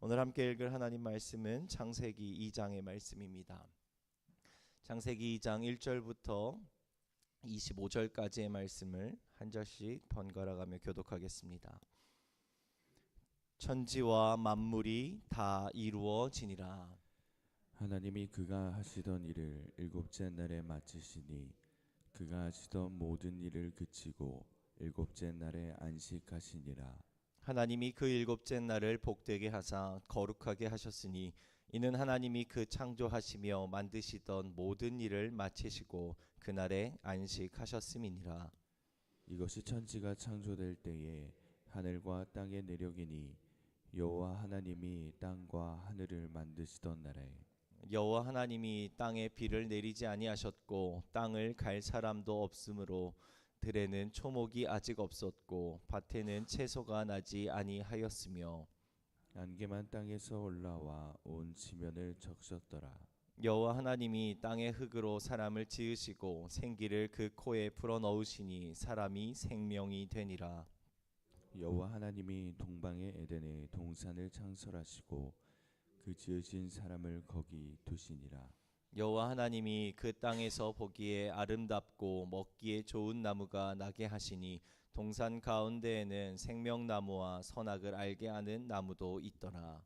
오늘 함께 읽을 하나님 말씀은 창세기 2장의 말씀입니다. 창세기 2장 1절부터 25절까지의 말씀을 한 절씩 번갈아가며 교독하겠습니다. 천지와 만물이 다 이루어지니라. 하나님이 그가 하시던 일을 일곱째 날에 마치시니 그가 하시던 모든 일을 그치고 일곱째 날에 안식하시니라. 하나님이 그 일곱째 날을 복되게 하사 거룩하게 하셨으니 이는 하나님이 그 창조하시며 만드시던 모든 일을 마치시고 그날에 안식하셨음이니라. 이것이 천지가 창조될 때에 하늘과 땅의 내력이니 여호와 하나님이 땅과 하늘을 만드시던 날에 여호와 하나님이 땅에 비를 내리지 아니하셨고 땅을 갈 사람도 없으므로 들에는 초목이 아직 없었고 밭에는 채소가 나지 아니하였으며 안개만 땅에서 올라와 온 지면을 적셨더라. 여호와 하나님이 땅의 흙으로 사람을 지으시고 생기를 그 코에 불어 넣으시니 사람이 생명이 되니라. 여호와 하나님이 동방의 에덴에 동산을 창설하시고 그 지으신 사람을 거기 두시니라. 여호와 하나님이 그 땅에서 보기에 아름답고 먹기에 좋은 나무가 나게 하시니 동산 가운데에는 생명나무와 선악을 알게 하는 나무도 있더라.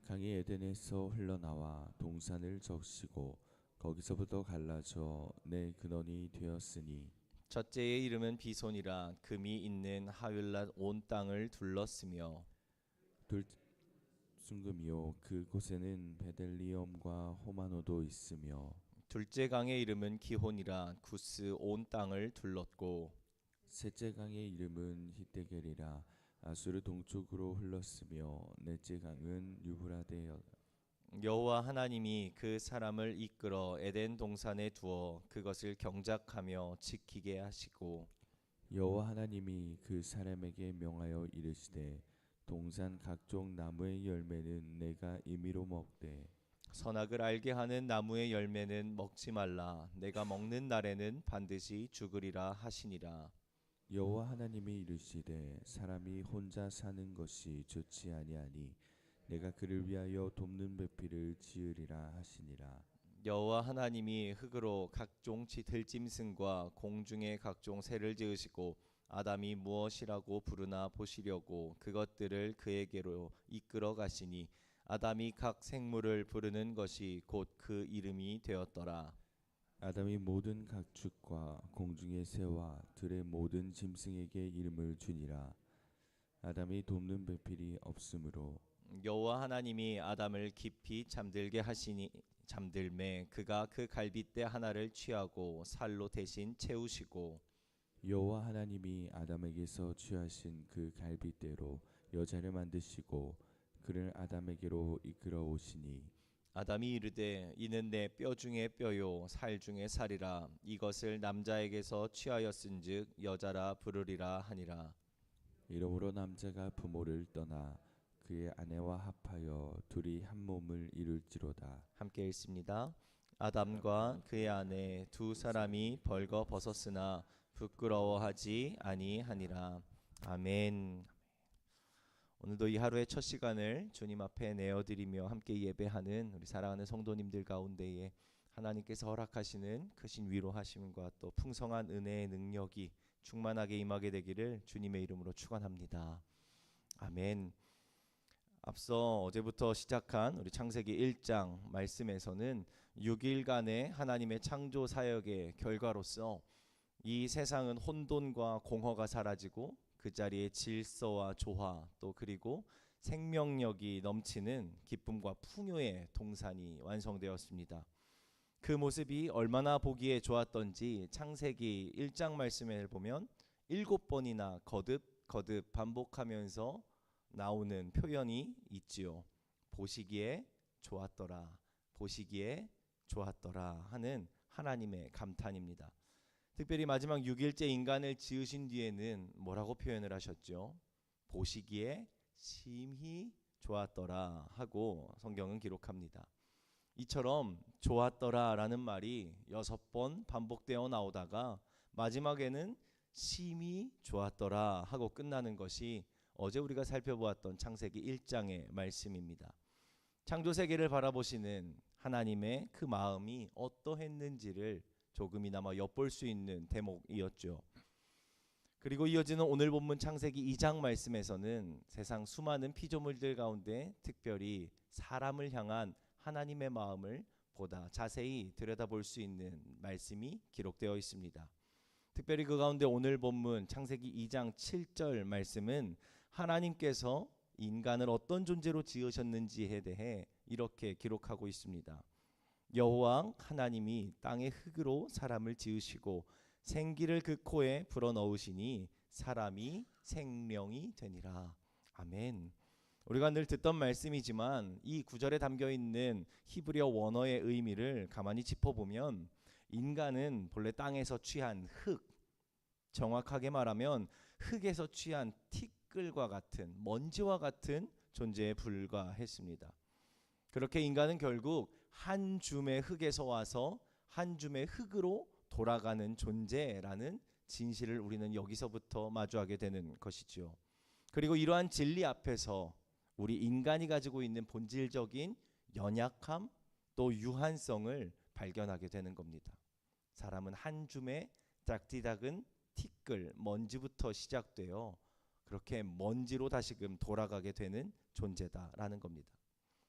강이 에덴에서 흘러나와 동산을 적시고 거기서부터 갈라져 내 근원이 되었으니 첫째의 이름은 비손이라. 금이 있는 하윌랏 온 땅을 둘렀으며 둘 순금이요 그곳에는 베델리엄과 호마노도 있으며 둘째 강의 이름은 기혼이라. 구스 온 땅을 둘렀고 셋째 강의 이름은 히데겔이라. 아수르 동쪽으로 흘렀으며 넷째 강은 유브라데여. 여호와 하나님이 그 사람을 이끌어 에덴 동산에 두어 그것을 경작하며 지키게 하시고 여호와 하나님이 그 사람에게 명하여 이르시되 동산 각종 나무의 열매는 내가 임의로 먹되 선악을 알게 하는 나무의 열매는 먹지 말라. 내가 먹는 날에는 반드시 죽으리라 하시니라. 여호와 하나님이 이르시되 사람이 혼자 사는 것이 좋지 아니하니 내가 그를 위하여 돕는 배필을 지으리라 하시니라. 여호와 하나님이 흙으로 각종 들짐승과 공중의 각종 새를 지으시고 아담이 무엇이라고 부르나 보시려고 그것들을 그에게로 이끌어 가시니 아담이 각 생물을 부르는 것이 곧 그 이름이 되었더라. 아담이 모든 가축과 공중의 새와 들의 모든 짐승에게 이름을 주니라. 아담이 돕는 배필이 없으므로 여호와 하나님이 아담을 깊이 잠들게 하시니 잠들매 그가 그 갈빗대 하나를 취하고 살로 대신 채우시고 여호와 하나님이 아담에게서 취하신 그 갈빗대로 여자를 만드시고 그를 아담에게로 이끌어 오시니 아담이 이르되 이는 내 뼈 중에 뼈요 살 중에 살이라. 이것을 남자에게서 취하였은즉 여자라 부르리라 하니라. 이러므로 남자가 부모를 떠나 그의 아내와 합하여 둘이 한 몸을 이룰지로다. 함께 읽습니다. 아담과 그의 아내 두 사람이 벌거 벗었으나 부끄러워하지 아니하니라. 아멘. 오늘도 이 하루의 첫 시간을 주님 앞에 내어드리며 함께 예배하는 우리 사랑하는 성도님들 가운데에 하나님께서 허락하시는 크신 위로하심과 또 풍성한 은혜의 능력이 충만하게 임하게 되기를 주님의 이름으로 축원합니다. 아멘. 앞서 어제부터 시작한 우리 창세기 1장 말씀에서는 6일간의 하나님의 창조 사역의 결과로서 이 세상은 혼돈과 공허가 사라지고 그 자리에 질서와 조화 또 그리고 생명력이 넘치는 기쁨과 풍요의 동산이 완성되었습니다. 그 모습이 얼마나 보기에 좋았던지 창세기 1장 말씀을 보면 7번이나 거듭 반복하면서 나오는 표현이 있지요. 보시기에 좋았더라, 보시기에 좋았더라 하는 하나님의 감탄입니다. 특별히 마지막 6일째 인간을 지으신 뒤에는 뭐라고 표현을 하셨죠? 보시기에 심히 좋았더라 하고 성경은 기록합니다. 이처럼 좋았더라 라는 말이 6번 반복되어 나오다가 마지막에는 심히 좋았더라 하고 끝나는 것이 어제 우리가 살펴보았던 창세기 1장의 말씀입니다. 창조 세계를 바라보시는 하나님의 그 마음이 어떠했는지를 조금이나마 엿볼 수 있는 대목이었죠. 그리고 이어지는 오늘 본문 창세기 2장 말씀에서는 세상 수많은 피조물들 가운데 특별히 사람을 향한 하나님의 마음을 보다 자세히 들여다볼 수 있는 말씀이 기록되어 있습니다. 특별히 그 가운데 오늘 본문 창세기 2장 7절 말씀은 하나님께서 인간을 어떤 존재로 지으셨는지에 대해 이렇게 기록하고 있습니다. 여호와 하나님이 땅의 흙으로 사람을 지으시고 생기를 그 코에 불어넣으시니 사람이 생명이 되니라. 아멘. 우리가 늘 듣던 말씀이지만 이 구절에 담겨있는 히브리어 원어의 의미를 가만히 짚어보면 인간은 본래 땅에서 취한 흙, 정확하게 말하면 흙에서 취한 티끌과 같은 먼지와 같은 존재에 불과했습니다. 그렇게 인간은 결국 한 줌의 흙에서 와서 한 줌의 흙으로 돌아가는 존재라는 진실을 우리는 여기서부터 마주하게 되는 것이죠. 그리고 이러한 진리 앞에서 우리 인간이 가지고 있는 본질적인 연약함 또 유한성을 발견하게 되는 겁니다. 사람은 한 줌의 작디작은 티끌, 먼지부터 시작되어 그렇게 먼지로 다시금 돌아가게 되는 존재다라는 겁니다.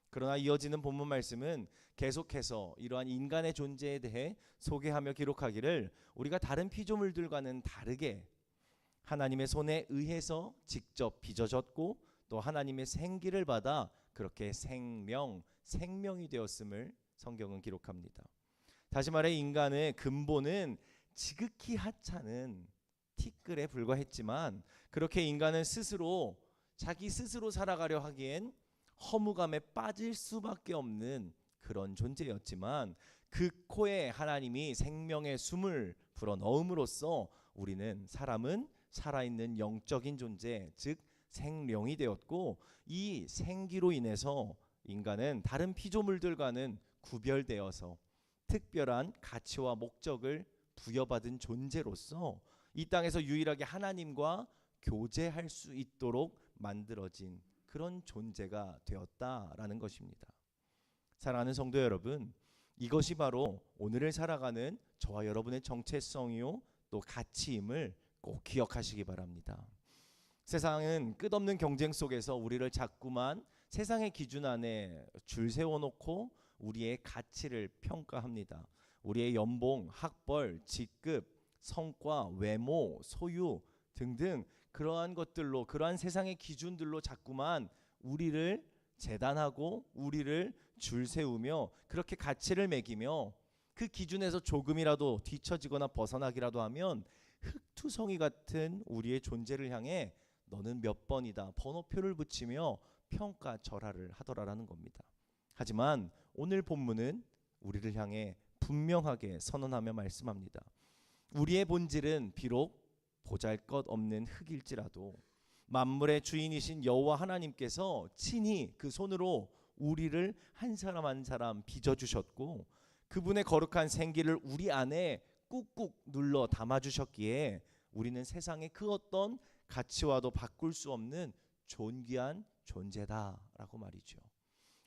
그러나 이어지는 본문 말씀은 계속해서 이러한 인간의 존재에 대해 소개하며 기록하기를 우리가 다른 피조물들과는 다르게 하나님의 손에 의해서 직접 빚어졌고 또 하나님의 생기를 받아 그렇게 생명이 되었음을 성경은 기록합니다. 다시 말해 인간의 근본은 지극히 하찮은 티끌에 불과했지만 그렇게 인간은 자기 스스로 살아가려 하기엔 허무감에 빠질 수밖에 없는 그런 존재였지만 그 코에 하나님이 생명의 숨을 불어넣음으로써 사람은 살아있는 영적인 존재, 즉 생령이 되었고 이 생기로 인해서 인간은 다른 피조물들과는 구별되어서 특별한 가치와 목적을 부여받은 존재로서 이 땅에서 유일하게 하나님과 교제할 수 있도록 만들어진 그런 존재가 되었다라는 것입니다. 사랑하는 성도 여러분, 이것이 바로 오늘을 살아가는 저와 여러분의 정체성이요 또 가치임을 꼭 기억하시기 바랍니다. 세상은 끝없는 경쟁 속에서 우리를 자꾸만 세상의 기준 안에 줄 세워놓고 우리의 가치를 평가합니다. 우리의 연봉, 학벌, 직급, 성과, 외모, 소유 등등 그러한 것들로 그러한 세상의 기준들로 자꾸만 우리를 재단하고 우리를 줄 세우며 그렇게 가치를 매기며 그 기준에서 조금이라도 뒤처지거나 벗어나기라도 하면 흙투성이 같은 우리의 존재를 향해 너는 몇 번이다 번호표를 붙이며 평가절하를 하더라라는 겁니다. 하지만 오늘 본문은 우리를 향해 분명하게 선언하며 말씀합니다. 우리의 본질은 비록 보잘것없는 흙일지라도 만물의 주인이신 여호와 하나님께서 친히 그 손으로 우리를 한 사람 한 사람 빚어주셨고 그분의 거룩한 생기를 우리 안에 꾹꾹 눌러 담아주셨기에 우리는 세상의 그 어떤 가치와도 바꿀 수 없는 존귀한 존재다라고 말이죠.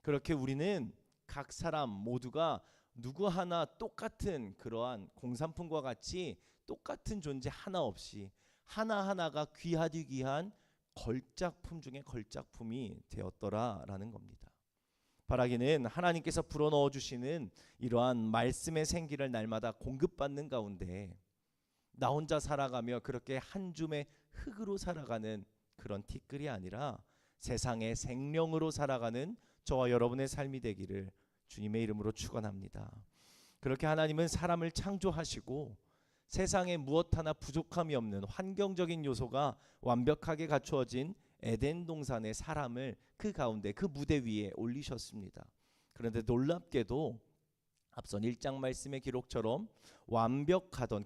그렇게 우리는 각 사람 모두가 누구 하나 똑같은 그러한 공산품과 같이 똑같은 존재 하나 없이 하나하나가 귀하디 귀한 걸작품 중에 걸작품이 되었더라라는 겁니다. 바라기는 하나님께서 불어넣어 주시는 이러한 말씀의 생기를 날마다 공급받는 가운데 나 혼자 살아가며 그렇게 한 줌의 흙으로 살아가는 그런 티끌이 아니라 세상의 생명으로 살아가는 저와 여러분의 삶이 되기를 주님의 이름으로 축원합니다. 그렇게 하나님은 사람을 창조하시고 세상에 무엇 하나 부족함이 없는 환경적인 요소가 완벽하게 갖추어진 에덴 동산의 사람을 그 가운데 그 무대 위에 올리셨습니다. 그런데 놀랍게도 앞선 1장 말씀의 기록처럼 완벽하던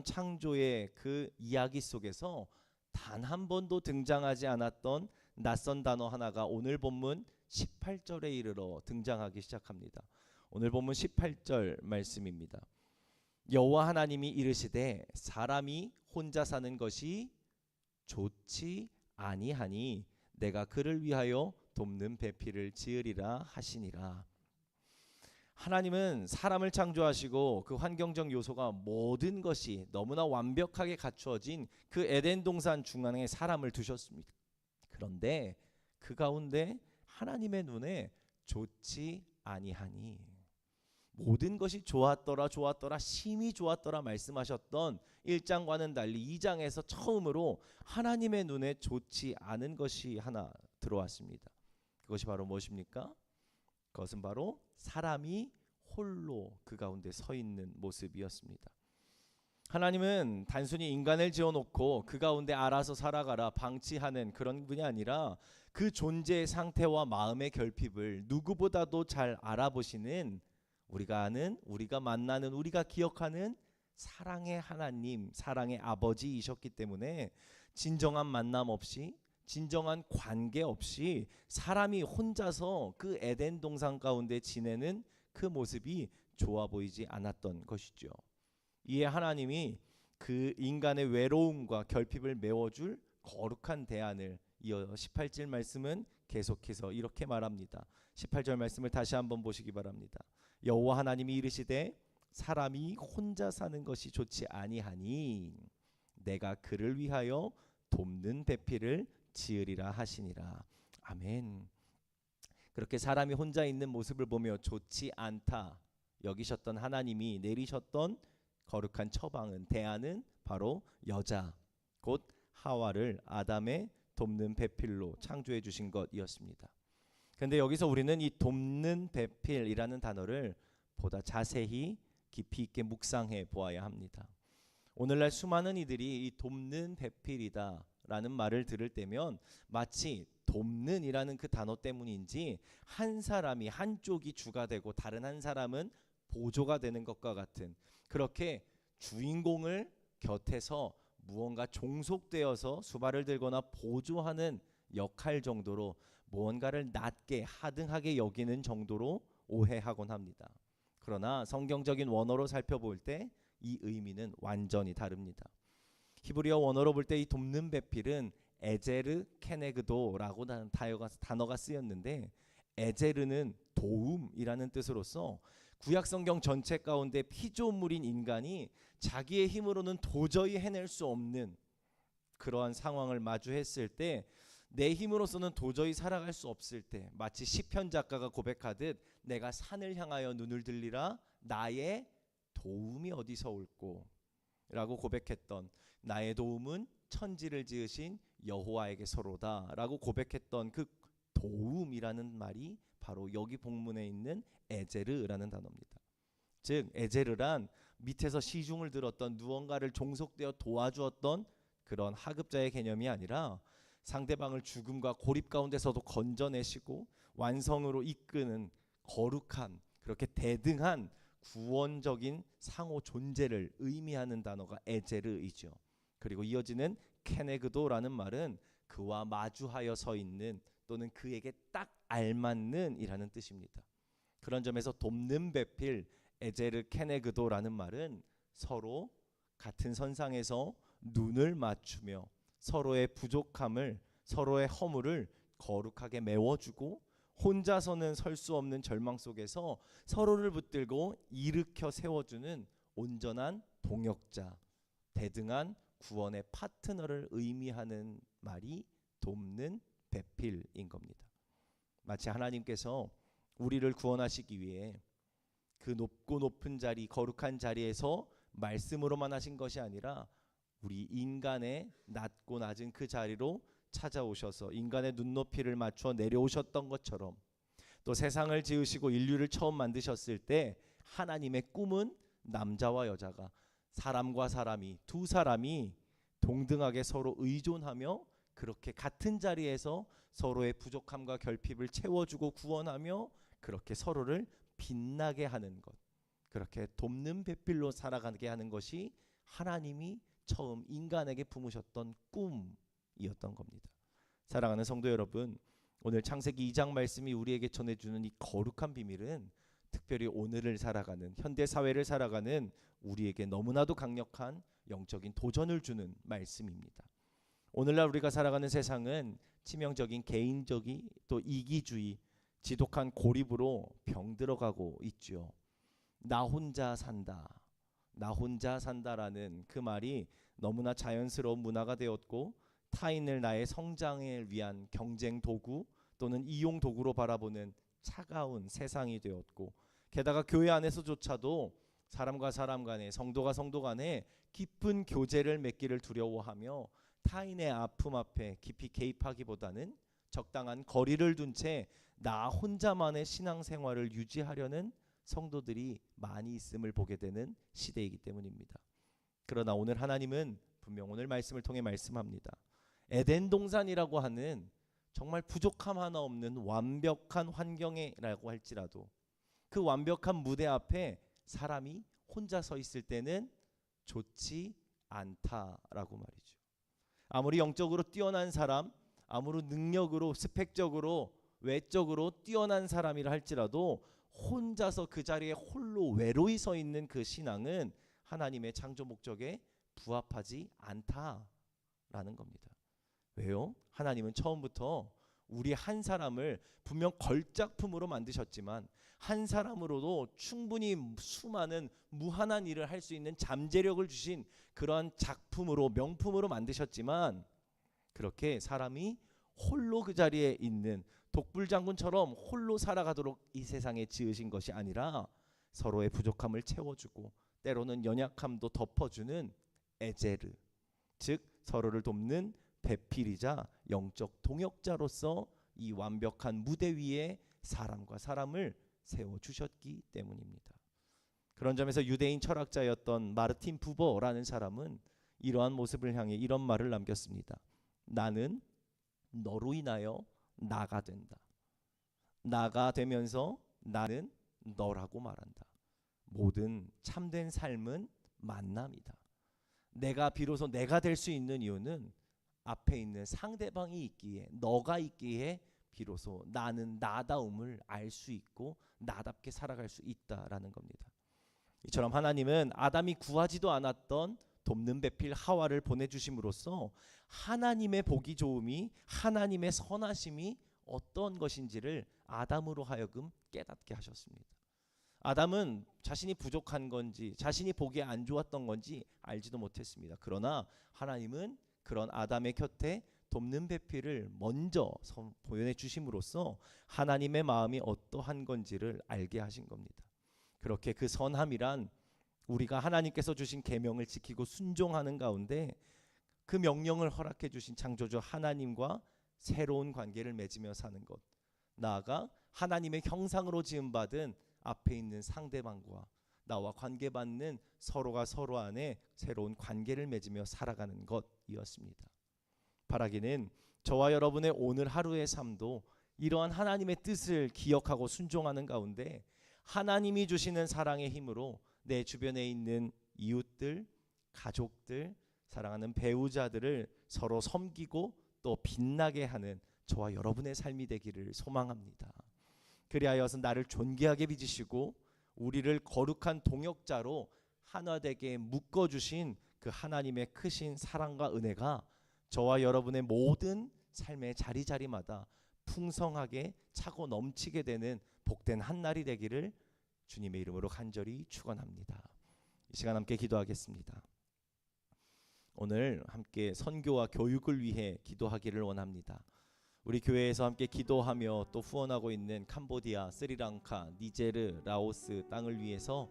창조의 그 이야기 속에서 단 한 번도 등장하지 않았던 낯선 단어 하나가 오늘 본문 18절에 이르러 등장하기 시작합니다. 오늘 본문 18절 말씀입니다. 여호와 하나님이 이르시되 사람이 혼자 사는 것이 좋지 아니하니 내가 그를 위하여 돕는 배필을 지으리라 하시니라. 하나님은 사람을 창조하시고 그 환경적 요소가 모든 것이 너무나 완벽하게 갖추어진 그 에덴 동산 중앙에 사람을 두셨습니다. 그런데 그 가운데 하나님의 눈에 좋지 아니하니, 모든 것이 좋았더라 좋았더라 심히 좋았더라 말씀하셨던 1장과는 달리 2장에서 처음으로 하나님의 눈에 좋지 않은 것이 하나 들어왔습니다. 그것이 바로 무엇입니까? 그것은 바로 사람이 홀로 그 가운데 서 있는 모습이었습니다. 하나님은 단순히 인간을 지어놓고 그 가운데 알아서 살아가라 방치하는 그런 분이 아니라 그 존재의 상태와 마음의 결핍을 누구보다도 잘 알아보시는, 우리가 아는, 우리가 만나는, 우리가 기억하는 사랑의 하나님, 사랑의 아버지이셨기 때문에 진정한 만남 없이, 진정한 관계 없이 사람이 혼자서 그 에덴 동산 가운데 지내는 그 모습이 좋아 보이지 않았던 것이죠. 이에 하나님이 그 인간의 외로움과 결핍을 메워줄 거룩한 대안을, 이어 18절 말씀은 계속해서 이렇게 말합니다. 18절 말씀을 다시 한번 보시기 바랍니다. 여호와 하나님이 이르시되 사람이 혼자 사는 것이 좋지 아니하니 내가 그를 위하여 돕는 배필을 지으리라 하시니라. 아멘. 그렇게 사람이 혼자 있는 모습을 보며 좋지 않다 여기셨던 하나님이 내리셨던 거룩한 처방은, 대안은 바로 여자, 곧 하와를 아담의 돕는 배필로 창조해 주신 것이었습니다. 그런데 여기서 우리는 이 돕는 배필이라는 단어를 보다 자세히 깊이 있게 묵상해 보아야 합니다. 오늘날 수많은 이들이 이 돕는 배필이다 라는 말을 들을 때면 마치 돕는이라는 그 단어 때문인지 한 사람이, 한쪽이 주가 되고 다른 한 사람은 보조가 되는 것과 같은, 그렇게 주인공을 곁에서 무언가 종속되어서 수발을 들거나 보조하는 역할 정도로 무언가를 낮게 하등하게 여기는 정도로 오해하곤 합니다. 그러나 성경적인 원어로 살펴볼 때 이 의미는 완전히 다릅니다. 히브리어 원어로 볼 때 이 돕는 배필은 에제르 케네그도라고 하는 단어가 쓰였는데, 에제르는 도움이라는 뜻으로서 구약 성경 전체 가운데 피조물인 인간이 자기의 힘으로는 도저히 해낼 수 없는 그러한 상황을 마주했을 때, 내 힘으로서는 도저히 살아갈 수 없을 때, 마치 시편 작가가 고백하듯 내가 산을 향하여 눈을 들리라 나의 도움이 어디서 올꼬 라고 고백했던, 나의 도움은 천지를 지으신 여호와에게서로다 라고 고백했던 그 도움이라는 말이 바로 여기 본문에 있는 에제르라는 단어입니다. 즉 에제르란 밑에서 시중을 들었던, 무언가를 종속되어 도와주었던 그런 하급자의 개념이 아니라 상대방을 죽음과 고립 가운데서도 건져내시고 완성으로 이끄는 거룩한, 그렇게 대등한 구원적인 상호 존재를 의미하는 단어가 에제르이죠. 그리고 이어지는 케네그도라는 말은 그와 마주하여 서 있는, 또는 그에게 딱 알맞는 이라는 뜻입니다. 그런 점에서 돕는 배필 에제르 케네그도라는 말은 서로 같은 선상에서 눈을 맞추며 서로의 부족함을, 서로의 허물을 거룩하게 메워주고, 혼자서는 설 수 없는 절망 속에서 서로를 붙들고 일으켜 세워주는 온전한 동역자, 대등한 구원의 파트너를 의미하는 말이 돕는 배필인 겁니다. 마치 하나님께서 우리를 구원하시기 위해 그 높고 높은 자리, 거룩한 자리에서 말씀으로만 하신 것이 아니라 우리 인간의 낮고 낮은 그 자리로 찾아오셔서 인간의 눈높이를 맞추어 내려오셨던 것처럼, 또 세상을 지으시고 인류를 처음 만드셨을 때 하나님의 꿈은 남자와 여자가, 사람과 사람이, 두 사람이 동등하게 서로 의존하며 그렇게 같은 자리에서 서로의 부족함과 결핍을 채워주고 구원하며 그렇게 서로를 빛나게 하는 것, 그렇게 돕는 배필로 살아가게 하는 것이 하나님이 처음 인간에게 품으셨던 꿈이었던 겁니다. 사랑하는 성도 여러분, 오늘 창세기 2장 말씀이 우리에게 전해주는 이 거룩한 비밀은 특별히 오늘을 살아가는, 현대 사회를 살아가는 우리에게 너무나도 강력한 영적인 도전을 주는 말씀입니다. 오늘날 우리가 살아가는 세상은 치명적인 개인적이 또 이기주의, 지독한 고립으로 병들어가고 있죠. 나 혼자 산다. 나 혼자 산다라는 그 말이 너무나 자연스러운 문화가 되었고 타인을 나의 성장을 위한 경쟁 도구 또는 이용 도구로 바라보는 차가운 세상이 되었고 게다가 교회 안에서조차도 사람과 사람 간에 성도가 성도 간에 깊은 교제를 맺기를 두려워하며 타인의 아픔 앞에 깊이 개입하기보다는 적당한 거리를 둔 채 나 혼자만의 신앙생활을 유지하려는 성도들이 많이 있음을 보게 되는 시대이기 때문입니다. 그러나 오늘 하나님은 분명 오늘 말씀을 통해 말씀합니다. 에덴 동산이라고 하는 정말 부족함 하나 없는 완벽한 환경이라고 할지라도 그 완벽한 무대 앞에 사람이 혼자 서 있을 때는 좋지 않다라고 말이죠. 아무리 영적으로 뛰어난 사람, 아무리 능력으로 스펙적으로 외적으로 뛰어난 사람이라 할지라도 혼자서 그 자리에 홀로 외로이 서 있는 그 신앙은 하나님의 창조 목적에 부합하지 않다라는 겁니다. 왜요? 하나님은 처음부터 우리 한 사람을 분명 걸작품으로 만드셨지만 한 사람으로도 충분히 수많은 무한한 일을 할 수 있는 잠재력을 주신 그러한 작품으로 명품으로 만드셨지만 그렇게 사람이 홀로 그 자리에 있는 독불장군처럼 홀로 살아가도록 이 세상에 지으신 것이 아니라 서로의 부족함을 채워주고 때로는 연약함도 덮어주는 에제르, 즉 서로를 돕는 배필이자 영적 동역자로서 이 완벽한 무대 위에 사람과 사람을 세워주셨기 때문입니다. 그런 점에서 유대인 철학자였던 마르틴 부버라는 사람은 이러한 모습을 향해 이런 말을 남겼습니다. 나는 너로 인하여 나가 된다. 나가 되면서 나는 너라고 말한다. 모든 참된 삶은 만남이다. 내가 비로소 내가 될 수 있는 이유는 앞에 있는 상대방이 있기에 너가 있기에 비로소 나는 나다움을 알 수 있고 나답게 살아갈 수 있다라는 겁니다. 이처럼 하나님은 아담이 구하지도 않았던 돕는 배필 하와를 보내주심으로써 하나님의 보기 좋음이 하나님의 선하심이 어떤 것인지를 아담으로 하여금 깨닫게 하셨습니다. 아담은 자신이 부족한 건지 자신이 보기에 안 좋았던 건지 알지도 못했습니다. 그러나 하나님은 그런 아담의 곁에 돕는 배필을 먼저 보여내 주심으로써 하나님의 마음이 어떠한 건지를 알게 하신 겁니다. 그렇게 그 선함이란 우리가 하나님께서 주신 계명을 지키고 순종하는 가운데 그 명령을 허락해 주신 창조주 하나님과 새로운 관계를 맺으며 사는 것, 나아가 하나님의 형상으로 지음받은 앞에 있는 상대방과 나와 관계받는 서로가 서로 안에 새로운 관계를 맺으며 살아가는 것이었습니다. 바라기는 저와 여러분의 오늘 하루의 삶도 이러한 하나님의 뜻을 기억하고 순종하는 가운데 하나님이 주시는 사랑의 힘으로 내 주변에 있는 이웃들, 가족들, 사랑하는 배우자들을 서로 섬기고 또 빛나게 하는 저와 여러분의 삶이 되기를 소망합니다. 그리하여서 나를 존귀하게 빚으시고 우리를 거룩한 동역자로 하나되게 묶어주신 그 하나님의 크신 사랑과 은혜가 저와 여러분의 모든 삶의 자리자리마다 풍성하게 차고 넘치게 되는 복된 한날이 되기를 주님의 이름으로 간절히 축원합니다. 이 시간 함께 기도하겠습니다. 오늘 함께 선교와 교육을 위해 기도하기를 원합니다. 우리 교회에서 함께 기도하며 또 후원하고 있는 캄보디아, 스리랑카, 니제르, 라오스 땅을 위해서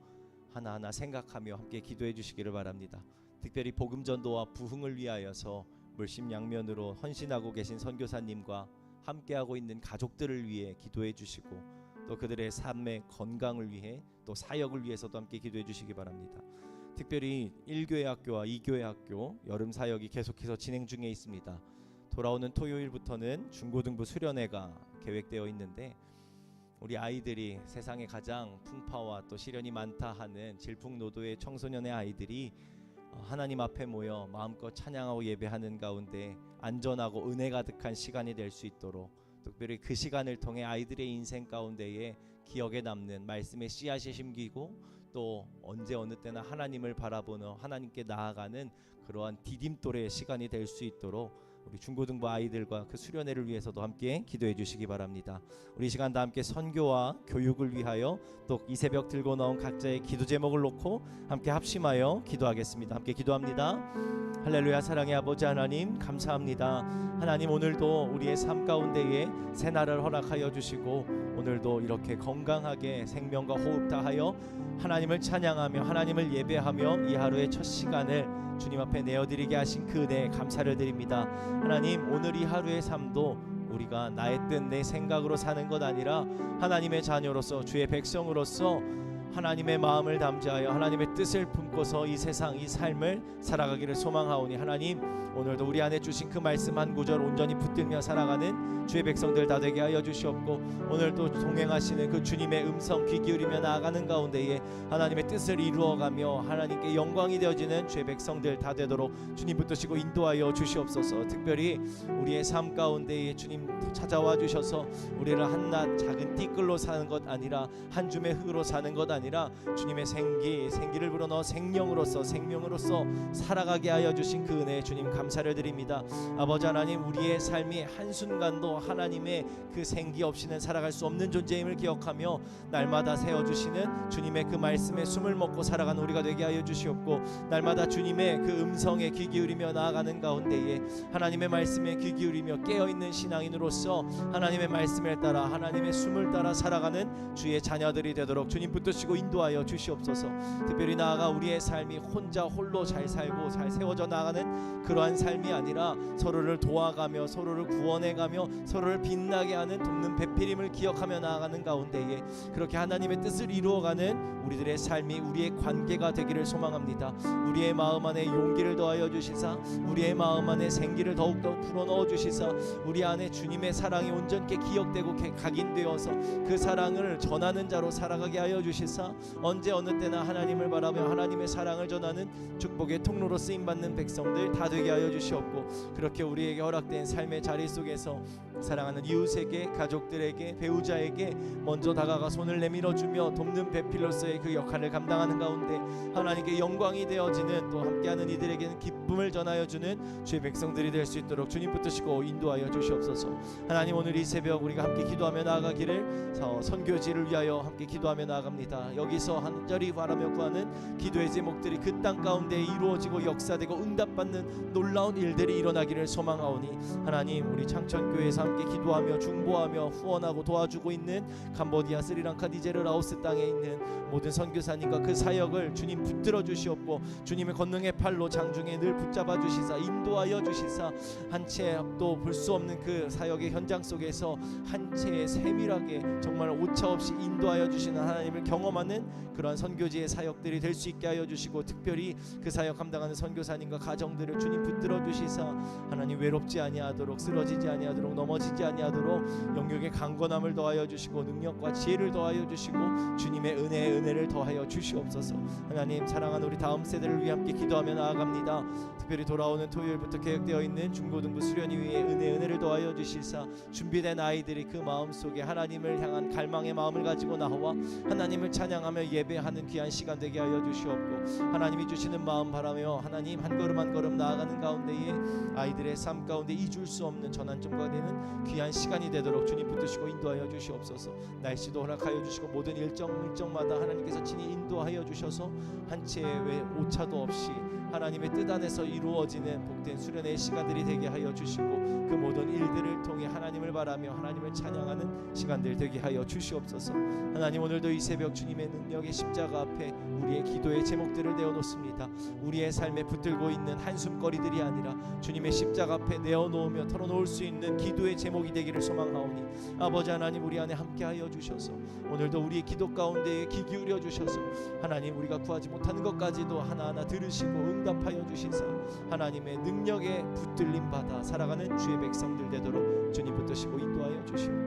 하나하나 생각하며 함께 기도해 주시기를 바랍니다. 특별히 복음 전도와 부흥을 위하여서 물심양면으로 헌신하고 계신 선교사님과 함께하고 있는 가족들을 위해 기도해 주시고 또 그들의 삶의 건강을 위해 또 사역을 위해서도 함께 기도해 주시기 바랍니다. 특별히 1교회 학교와 2교회 학교 여름 사역이 계속해서 진행 중에 있습니다. 돌아오는 토요일부터는 중고등부 수련회가 계획되어 있는데 우리 아이들이 세상에 가장 풍파와 또 시련이 많다 하는 질풍노도의 청소년의 아이들이 하나님 앞에 모여 마음껏 찬양하고 예배하는 가운데 안전하고 은혜 가득한 시간이 될 수 있도록 특별히 그 시간을 통해 아이들의 인생 가운데에 기억에 남는 말씀의 씨앗이 심기고 또 언제 어느 때나 하나님을 바라보는 하나님께 나아가는 그러한 디딤돌의 시간이 될 수 있도록 우리 중고등부 아이들과 그 수련회를 위해서도 함께 기도해 주시기 바랍니다. 우리 시간 다 함께 선교와 교육을 위하여 또 이 새벽 들고 나온 각자의 기도 제목을 놓고 함께 합심하여 기도하겠습니다. 함께 기도합니다. 할렐루야. 사랑의 아버지 하나님, 감사합니다. 하나님, 오늘도 우리의 삶 가운데에 새날을 허락하여 주시고 오늘도 이렇게 건강하게 생명과 호흡 다하여 하나님을 찬양하며 하나님을 예배하며 이 하루의 첫 시간을 주님 앞에 내어드리게 하신 그 은혜에 감사를 드립니다. 하나님, 오늘 이 하루의 삶도 우리가 나의 뜻 내 생각으로 사는 것 아니라 하나님의 자녀로서 주의 백성으로서 하나님의 마음을 담지하여 하나님의 뜻을 품고서 이 세상 이 삶을 살아가기를 소망하오니, 하나님 오늘도 우리 안에 주신 그 말씀 한 구절 온전히 붙들며 살아가는 주의 백성들 다 되게 하여 주시옵고, 오늘도 동행하시는 그 주님의 음성 귀 기울이며 나아가는 가운데에 하나님의 뜻을 이루어가며 하나님께 영광이 되어지는 주의 백성들 다 되도록 주님 붙드시고 인도하여 주시옵소서. 특별히 우리의 삶 가운데에 주님 찾아와 주셔서 우리를 한낱 작은 띠끌로 사는 것 아니라 한 줌의 흙으로 사는 것 아니라 주님의 생기를 불어넣어 생명으로서 살아가게 하여 주신 그 은혜에 주님 감사를 드립니다. 아버지 하나님, 우리의 삶이 한순간도 하나님의 그 생기 없이는 살아갈 수 없는 존재임을 기억하며 날마다 세워주시는 주님의 그 말씀에 숨을 먹고 살아가는 우리가 되게 하여 주시옵고, 날마다 주님의 그 음성에 귀 기울이며 나아가는 가운데에 하나님의 말씀에 귀 기울이며 깨어있는 신앙인으로서 하나님의 말씀을 따라 하나님의 숨을 따라 살아가는 주의 자녀들이 되도록 주님 붙드시고 인도하여 주시옵소서. 특별히 나아가 우리의 삶이 홀로 잘 살고 잘 세워져 나가는 그러한 삶이 아니라 서로를 도와가며 서로를 구원해가며 서로를 빛나게 하는 돕는 배필임을 기억하며 나아가는 가운데에 그렇게 하나님의 뜻을 이루어가는 우리들의 삶이 우리의 관계가 되기를 소망합니다. 우리의 마음 안에 용기를 더하여 주시사 우리의 마음 안에 생기를 더욱더 불어넣어 주시사 우리 안에 주님의 사랑이 온전케 기억되고 각인되어서 그 사랑을 전하는 자로 살아가게 하여 주시사 언제 어느 때나 하나님을 바라며 하나님의 사랑을 전하는 축복의 통로로 쓰임받는 백성들 다 되게 하여 주시옵고, 그렇게 우리에게 허락된 삶의 자리 속에서 사랑하는 이웃에게, 가족들에게, 배우자에게 먼저 다가가 손을 내밀어주며 돕는 배필로서의 그 역할을 감당하는 가운데 하나님께 영광이 되어지는 또 함께하는 이들에게는 기쁨을 전하여 주는 주의 백성들이 될 수 있도록 주님 붙드시고 인도하여 주시옵소서. 하나님, 오늘 이 새벽 우리가 함께 기도하며 나아가기를 선교지를 위하여 함께 기도하며 나아갑니다. 여기서 한절히 바라며 구하는 기도의 제목들이 그 땅 가운데 이루어지고 역사되고 응답받는 놀라운 일들이 일어나기를 소망하오니, 하나님 우리 창천교회에서 함께 기도하며 중보하며 후원하고 도와주고 있는 캄보디아, 스리랑카, 니제르, 라오스 땅에 있는 모든 선교사님과 그 사역을 주님 붙들어 주시옵고 주님의 권능의 팔로 장중에 늘 붙잡아 주시사 인도하여 주시사 한 채도 볼 수 없는 그 사역의 현장 속에서 한 채의 세밀하게 정말 오차 없이 인도하여 주시는 하나님을 경험하는 그러한 선교지의 사역들이 될 수 있게 하여 주시고, 특별히 그 사역 감당하는 선교사님과 가정들을 주님 붙들어 주시사 하나님 외롭지 아니하도록 쓰러지지 아니하도록 넘어지지 아니하도록 영역의 강건함을 더하여 주시고 능력과 지혜를 더하여 주시고 주님의 은혜를 더하여 주시옵소서. 하나님, 사랑하는 우리 다음 세대를 위해 함께 기도하며 나아갑니다. 특별히 돌아오는 토요일부터 계획되어 있는 중고등부 수련회 위에 은혜를 더하여 주시사 준비된 아이들이 그 마음속에 하나님을 향한 갈망의 마음을 가지고 나와 하나님을 찬양하며 예배하는 귀한 시간 되게 하여 주시옵고, 하나님이 주시는 마음 바라며 하나님 한 걸음 한 걸음 나아가는 가운데에 아이들의 삶 가운데 잊을 수 없는 전환점과 되는 귀한 시간이 되도록 주님 붙드시고 인도하여 주시옵소서. 날씨도 허락하여 주시고 모든 일정마다 하나님께서 친히 인도하여 주셔서 한 채의 오차도 없이 하나님의 뜻 안에서 이루어지는 복된 수련의 시간들이 되게 하여 주시고 그 모든 일들을 통해 하나님을 바라며 하나님을 찬양하는 시간들 되게 하여 주시옵소서. 하나님, 오늘도 이 새벽 주님의 능력의 십자가 앞에 우리의 기도의 제목들을 내어놓습니다. 우리의 삶에 붙들고 있는 한숨거리들이 아니라 주님의 십자가 앞에 내어놓으며 털어놓을 수 있는 기도의 제목이 되기를 소망하오니, 아버지 하나님 우리 안에 함께하여 주셔서 오늘도 우리의 기도 가운데에 귀 기울여 주셔서 하나님 우리가 구하지 못하는 것까지도 하나하나 들으시고 응답하여 주시사 하나님의 능력에 붙들림 받아 살아가는 주의 백성들 되도록 주님 붙드시고 인도하여 주시옵소서.